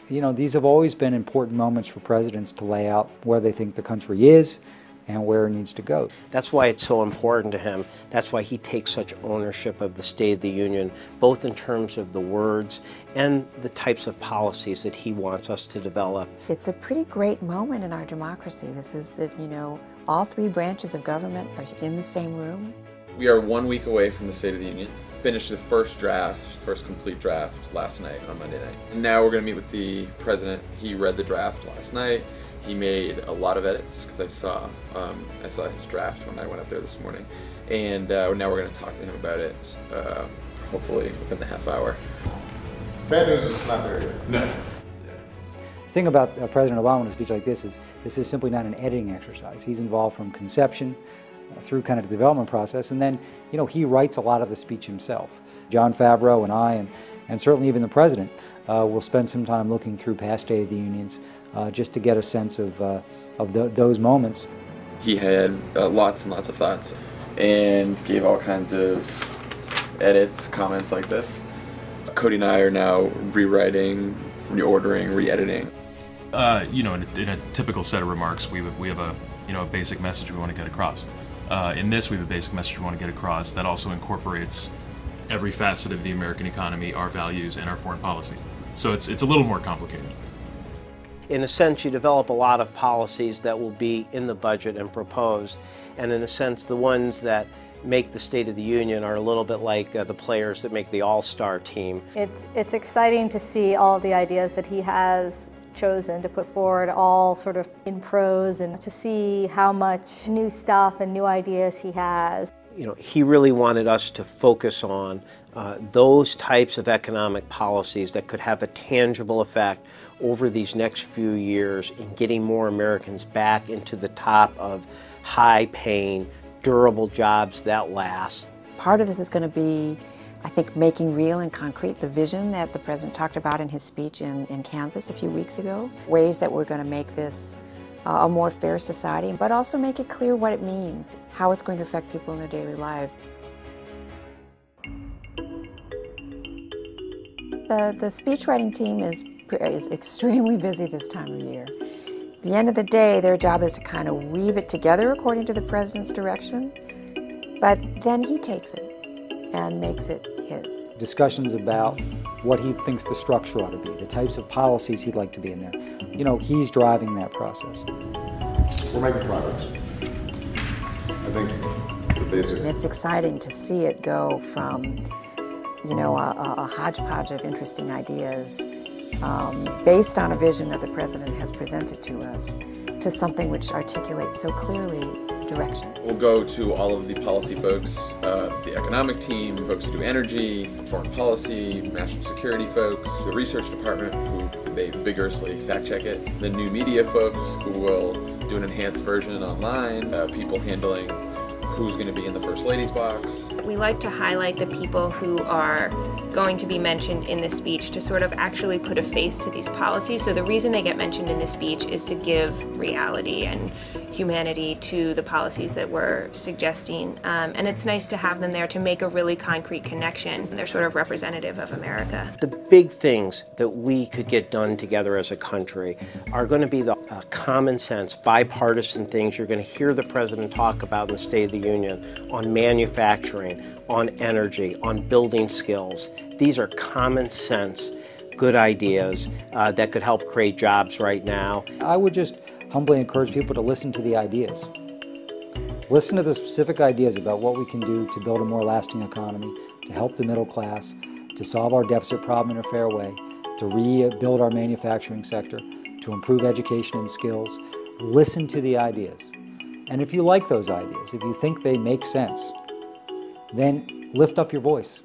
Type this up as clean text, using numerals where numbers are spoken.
You know, these have always been important moments for presidents to lay out where they think the country is and where it needs to go. That's why it's so important to him. That's why he takes such ownership of the State of the Union, both in terms of the words and the types of policies that he wants us to develop. It's a pretty great moment in our democracy. This is that, you know, all three branches of government are in the same room. We are 1 week away from the State of the Union. Finished the first complete draft last night on Monday night. And now we're going to meet with the president. He read the draft last night. He made a lot of edits because I saw his draft when I went up there this morning. And now we're going to talk to him about it, hopefully within the half hour. Bad news is it's not there yet. No. The thing about President Obama in a speech like this is simply not an editing exercise. He's involved from conception through kind of the development process, and then, you know, he writes a lot of the speech himself. Jon Favreau and I, and certainly even the president, will spend some time looking through past State of the Unions just to get a sense of those moments. He had lots and lots of thoughts and gave all kinds of edits, comments like this. Cody and I are now rewriting, reordering, re-editing. You know, in a typical set of remarks, we have a basic message we want to get across. In this, we have a basic message we want to get across that also incorporates every facet of the American economy, our values, and our foreign policy. So it's a little more complicated. In a sense, you develop a lot of policies that will be in the budget and proposed, and in a sense, the ones that make the State of the Union are a little bit like the players that make the all-star team. It's exciting to see all of the ideas that he has chosen to put forward, all sort of in prose, and to see how much new stuff and new ideas he has. You know, he really wanted us to focus on those types of economic policies that could have a tangible effect over these next few years in getting more Americans back into the top of high-paying, durable jobs that last. Part of this is going to be, I think, making real and concrete the vision that the president talked about in his speech in Kansas a few weeks ago. Ways that we're going to make this a more fair society, but also make it clear what it means, how it's going to affect people in their daily lives. The speechwriting team is extremely busy this time of year. At the end of the day, their job is to kind of weave it together according to the president's direction, but then he takes it and makes it his. Discussions about what he thinks the structure ought to be, the types of policies he'd like to be in there. You know, he's driving that process. We're making progress. I think the basic. It's exciting to see it go from, you know, a hodgepodge of interesting ideas based on a vision that the president has presented to us, to something which articulates so clearly direction. We'll go to all of the policy folks, the economic team, folks who do energy, foreign policy, national security folks, the research department, who they vigorously fact-check it, the new media folks who will do an enhanced version online, people handling who's going to be in the First Lady's box. We like to highlight the people who are going to be mentioned in the speech to sort of actually put a face to these policies. So the reason they get mentioned in the speech is to give reality and humanity to the policies that we're suggesting. And it's nice to have them there to make a really concrete connection. They're sort of representative of America. The big things that we could get done together as a country are going to be the common sense, bipartisan things you're going to hear the president talk about in the State of the Union on manufacturing, on energy, on building skills. These are common sense, good ideas that could help create jobs right now. I would just humbly encourage people to listen to the ideas. Listen to the specific ideas about what we can do to build a more lasting economy, to help the middle class, to solve our deficit problem in a fair way, to rebuild our manufacturing sector, to improve education and skills. Listen to the ideas. And if you like those ideas, if you think they make sense, then lift up your voice.